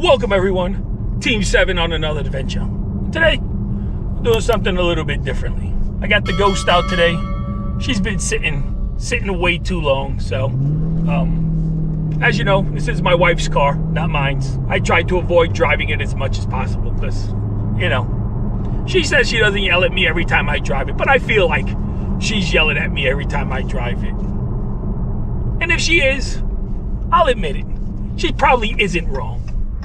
Welcome everyone, Team 7 on another adventure. Today, we're doing something a little bit differently. I got the Ghost out today. She's been sitting way too long, so as you know, this is my wife's car, not mine. I try to avoid driving it as much as possible because, you know, she says she doesn't yell at me every time I drive it, but I feel like she's yelling at me every time I drive it. And if she is, I'll admit it. She probably isn't wrong.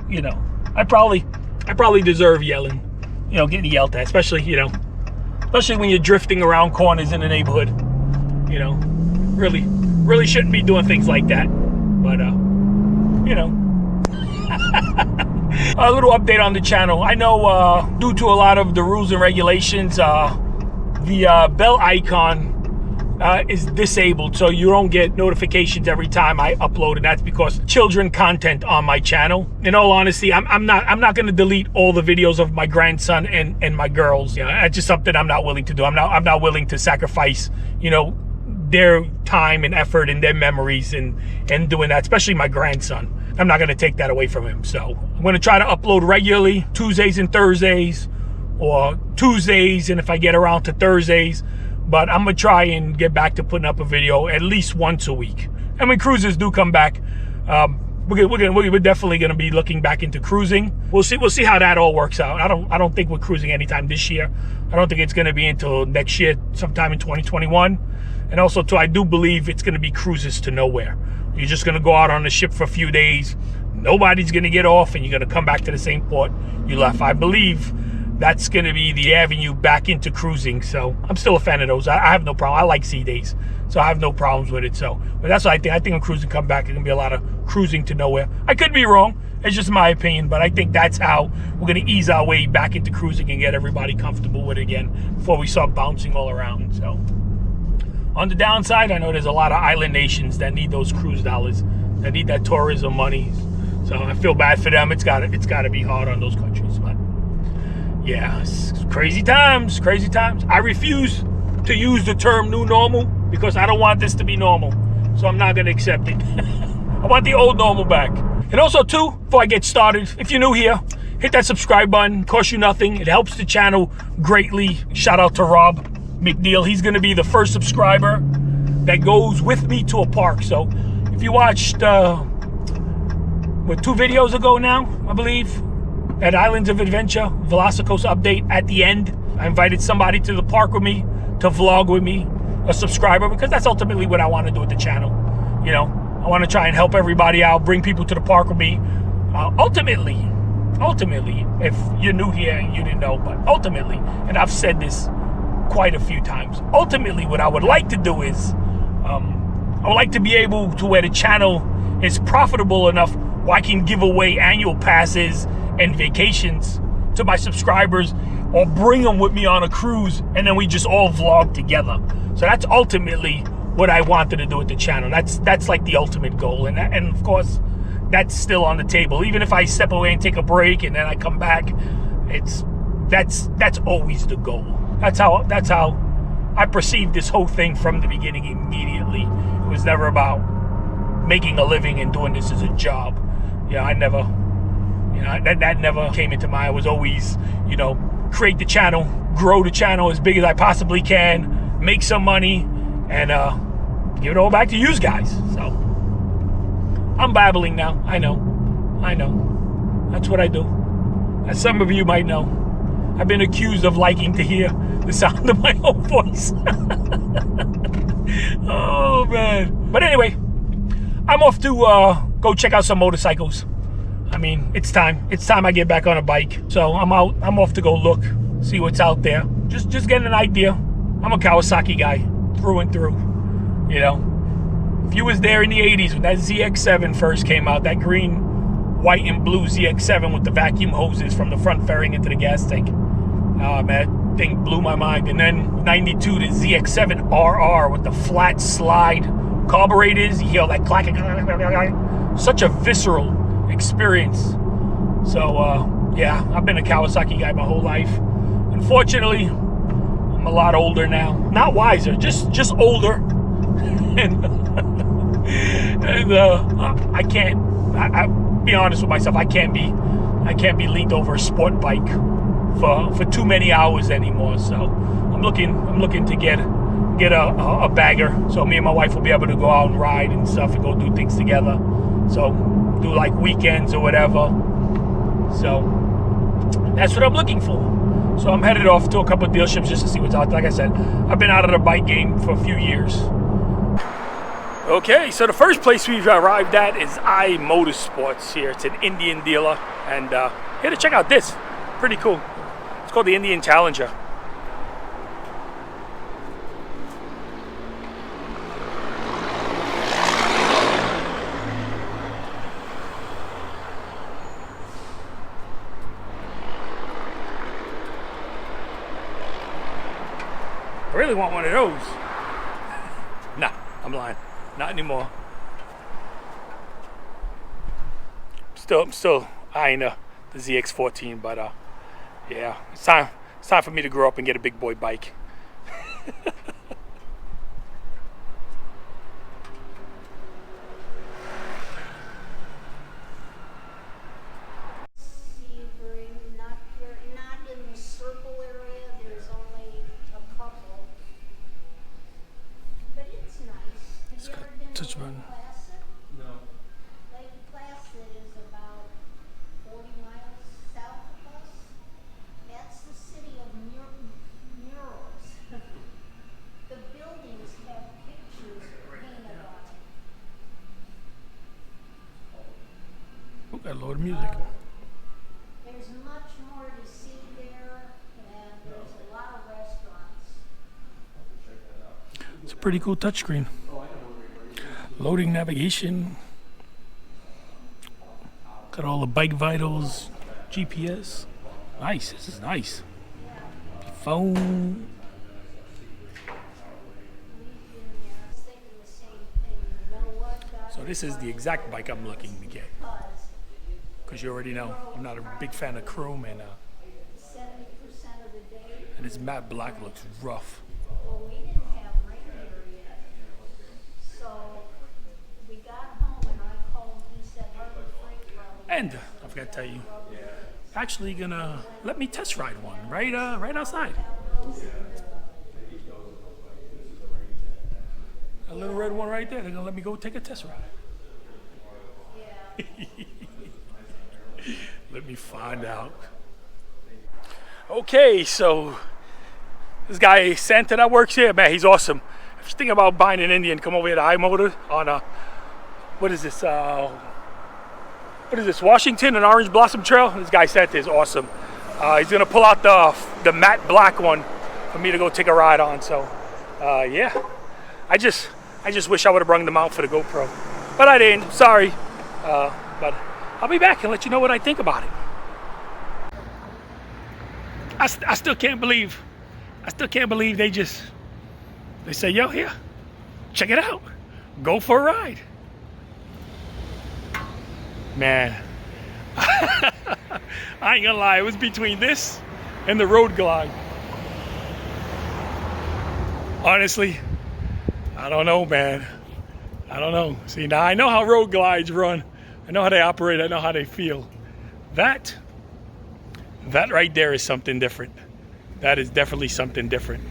You know, I probably deserve yelling, you know, getting yelled at, especially when you're drifting around corners in the neighborhood. You know, really shouldn't be doing things like that. But, you know, a little update on the channel. I know due to a lot of the rules and regulations, the bell icon is disabled, so you don't get notifications every time I upload, and that's because children content on my channel. In all honesty, I'm not going to delete all the videos of my grandson and my girls. Yeah, that's just something I'm not willing to do. I'm not willing to sacrifice, you know, their time and effort and their memories and doing that, especially my grandson. I'm not going to take that away from him. So I'm going to try to upload regularly, Tuesdays and Thursdays, or Tuesdays, and if I get around to Thursdays. But I'm going to try and get back to putting up a video at least once a week. And when cruises do come back, we're definitely going to be looking back into cruising. We'll see how that all works out. I don't think we're cruising anytime this year. I don't think it's going to be until next year, sometime in 2021. And also, too, I do believe it's going to be cruises to nowhere. You're just going to go out on the ship for a few days. Nobody's going to get off, and you're going to come back to the same port you left. I believe that's going to be the avenue back into cruising. So I'm still a fan of those. I have no problem. I like sea days, so I have no problems with it. So, but that's what I think. I think when cruising come back, it's going to be a lot of cruising to nowhere. I could be wrong. It's just my opinion, but I think that's how we're going to ease our way back into cruising and get everybody comfortable with it again before we start bouncing all around. So on the downside, I know there's a lot of island nations that need those cruise dollars, that need that tourism money. So I feel bad for them. It's got to be hard on those countries, but yeah, it's crazy times, crazy times. I refuse to use the term new normal because I don't want this to be normal. So I'm not going to accept it. I want the old normal back. And also, too, before I get started, if you're new here, hit that subscribe button. Costs you nothing. It helps the channel greatly. Shout out to Rob McNeil. He's going to be the first subscriber that goes with me to a park. So if you watched, 2 videos ago now, I believe, at Islands of Adventure, Velocicoast update at the end, I invited somebody to the park with me to vlog with me, a subscriber, because that's ultimately what I want to do with the channel. You know, I want to try and help everybody out, bring people to the park with me. Ultimately, if you're new here and you didn't know, but ultimately, and I've said this quite a few times, ultimately what I would like to do is, I would like to be able to where the channel is profitable enough where I can give away annual passes and vacations to my subscribers, or bring them with me on a cruise, and then we just all vlog together. So that's ultimately what I wanted to do with the channel. That's like the ultimate goal, and of course that's still on the table. Even if I step away and take a break and then I come back, that's always the goal. That's how I perceived this whole thing from the beginning. Immediately, it was never about making a living and doing this as a job. Yeah, I never. You know, that never came into mind. I was always, you know, create the channel, grow the channel as big as I possibly can, make some money, and give it all back to you guys. So I'm babbling now. I know. That's what I do. As some of you might know, I've been accused of liking to hear the sound of my own voice. Oh man. But anyway, I'm off to go check out some motorcycles. I mean, it's time I get back on a bike. So I'm off to go look, see what's out there. Just getting an idea. I'm a Kawasaki guy through and through. You know, if you was there in the 80s when that ZX7 first came out, that green, white and blue ZX7 with the vacuum hoses from the front fairing into the gas tank. Oh man, that thing blew my mind. And then 92, the ZX7 RR with the flat slide carburetors. You hear that clacking. Such a visceral experience. So yeah, I've been a Kawasaki guy my whole life. Unfortunately, I'm a lot older now. Not wiser, just older. and I can't. I be honest with myself. I can't be I can't be leaned over a sport bike for too many hours anymore. So I'm looking to get a bagger, so me and my wife will be able to go out and ride and stuff and go do things together. So do like weekends or whatever. So that's what I'm looking for. So I'm headed off to a couple of dealerships just to see what's out there. Like I said, I've been out of the bike game for a few years. Okay, so the first place we've arrived at is Motorsports here. It's an Indian dealer, and here to check out this. Pretty cool. It's called the Indian Challenger. I really want one of those. Nah, I'm lying. Not anymore. I'm still eyeing the ZX14, but yeah, it's time for me to grow up and get a big boy bike. Touch button. No. Lake Placid is about 40 miles south of us. That's the city of murals. The buildings have pictures painted on it. Oh, got a load of music. There's much more to see there, and there's a lot of restaurants. It's a pretty cool touchscreen. Loading navigation. Got all the bike vitals, GPS. Nice, this is nice. Phone. So this is the exact bike I'm looking to get. Because you already know, I'm not a big fan of chrome, and this matte black looks rough. Well, we didn't have rain here yet. So we got home and I called, he said, Harbor Freight Road. And I forgot to tell you, actually gonna let me test ride one right outside. A little red one right there. They're gonna let me go take a test ride. Let me find out. Okay, so this guy Santa that works here, man, he's awesome. If you're thinking about buying an Indian, come over here to iMotor on what is this? Washington and Orange Blossom Trail. This guy Santa is awesome. He's gonna pull out the matte black one for me to go take a ride on. So yeah, I just wish I would have brought them out for the GoPro, but I didn't. Sorry, but I'll be back and let you know what I think about it. I still can't believe they say, yo, here, check it out, go for a ride. Man, I ain't gonna lie, it was between this and the Road Glide. Honestly, I don't know, man. I don't know. See, now I know how Road Glides run. I know how they operate. I know how they feel. That right there is something different. That is definitely something different.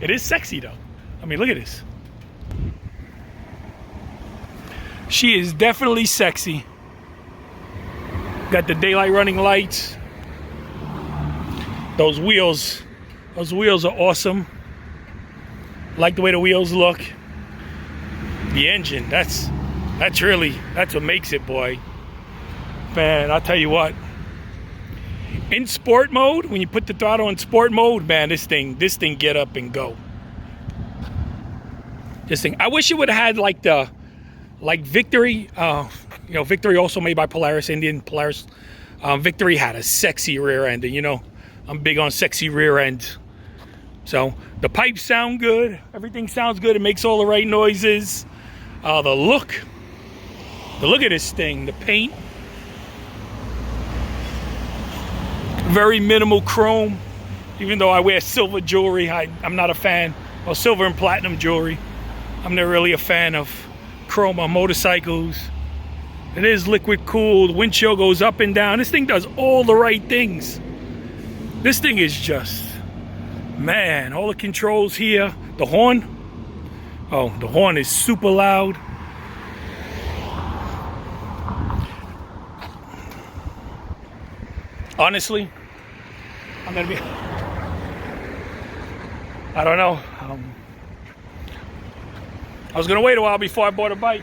It is sexy though. I mean, look at this. She is definitely sexy. Got the daylight running lights. Those wheels are awesome. Like the way the wheels look. The engine, that's what makes it, boy. Man, I'll tell you what. In sport mode, when you put the throttle in sport mode, man, this thing get up and go. This thing, I wish it would have had like Victory. Victory also made by Polaris, Indian Polaris. Victory had a sexy rear end, and you know, I'm big on sexy rear end. So the pipes sound good, everything sounds good, it makes all the right noises. The look of this thing, the paint, very minimal chrome. Even though I wear silver jewelry, I'm not a fan. Well, silver and platinum jewelry. I'm not really a fan of chrome on motorcycles. It is liquid cooled. Windshield goes up and down. This thing does all the right things. This thing is just, man, all the controls here. The horn. Oh, the horn is super loud. Honestly, I'm gonna be, I don't know. I was gonna wait a while before I bought a bike.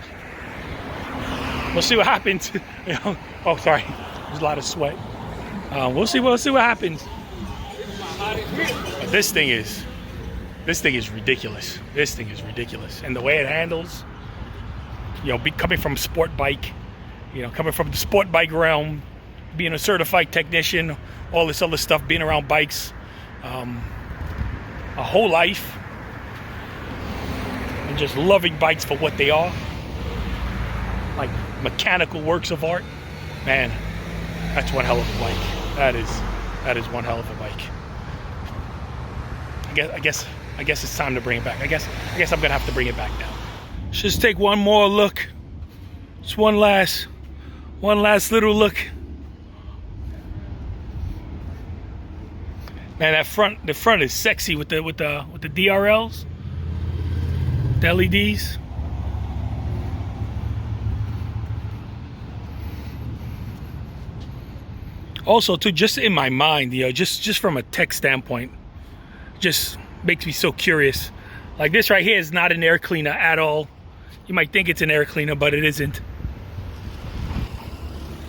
We'll see what happens. Oh, sorry, there's a lot of sweat. We'll see what happens. But this thing is ridiculous. This thing is ridiculous, and the way it handles. Coming from sport bike, coming from the sport bike realm, being a certified technician, all this other stuff, being around bikes, a whole life, and just loving bikes for what they are, like mechanical works of art. Man, that's one hell of a bike. That is one hell of a bike. I guess it's time to bring it back. I guess I'm gonna have to bring it back now. Let's just take one more look. Just one last little look. Man, the front is sexy with the DRLs, the LEDs. Also, too, just in my mind, just from a tech standpoint, just makes me so curious. Like this right here is not an air cleaner at all. You might think it's an air cleaner, but it isn't.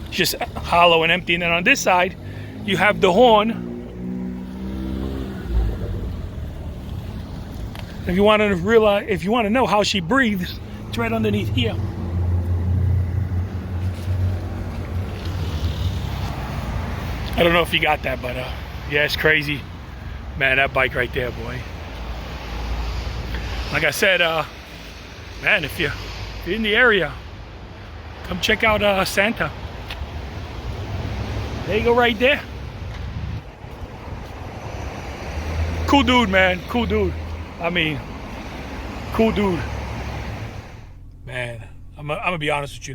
It's just hollow and empty. And then on this side, you have the horn. If you want to know how she breathes, it's right underneath here. I don't know if you got that, but yeah, it's crazy. Man, that bike right there, boy. Like I said, man, if you're in the area, come check out Santa. There you go, right there. Cool dude, man. Cool dude. I mean, cool dude. Man, I'm gonna be honest with you.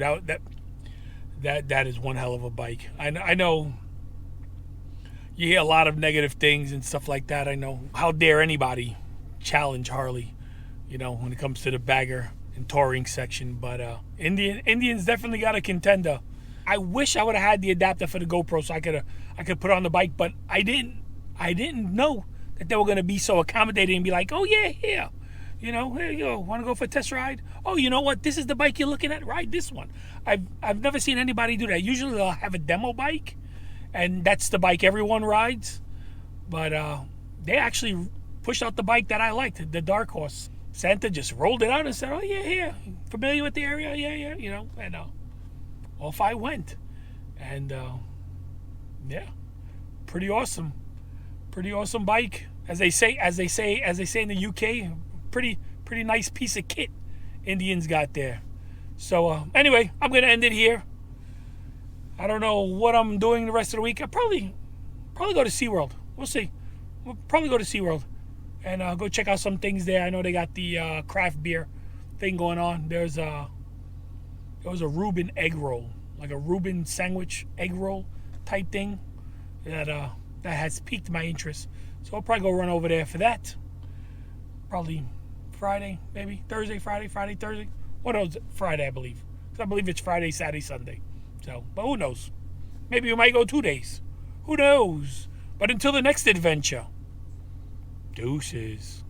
That is one hell of a bike. I know you hear a lot of negative things and stuff like that. I know. How dare anybody challenge Harley? When it comes to the bagger and touring section. But Indians definitely got a contender. I wish I would have had the adapter for the GoPro so I could put it on the bike, but I didn't know that they were going to be so accommodating and be like, oh yeah, here you go, want to go for a test ride? Oh, you know what, this is the bike you're looking at, ride this one. I've never seen anybody do that. Usually they'll have a demo bike and that's the bike everyone rides, but they actually pushed out the bike that I liked, the Dark Horse. Santa just rolled it out and said, oh yeah, here, familiar with the area? Yeah, and off I went. And yeah, pretty awesome bike. As they say in the UK, pretty nice piece of kit Indians got there. So anyway, I'm gonna end it here. I don't know what I'm doing the rest of the week. I'll probably go to SeaWorld. We'll see. We'll probably go to SeaWorld and go check out some things there. I know they got the craft beer thing going on. There was a Reuben egg roll, like a Reuben sandwich egg roll type thing that has piqued my interest. So I'll probably go run over there for that. Probably Friday, maybe Thursday, Friday, Thursday. What else? Friday, I believe. Because I believe it's Friday, Saturday, Sunday. So, but who knows? Maybe we might go 2 days. Who knows? But until the next adventure, deuces.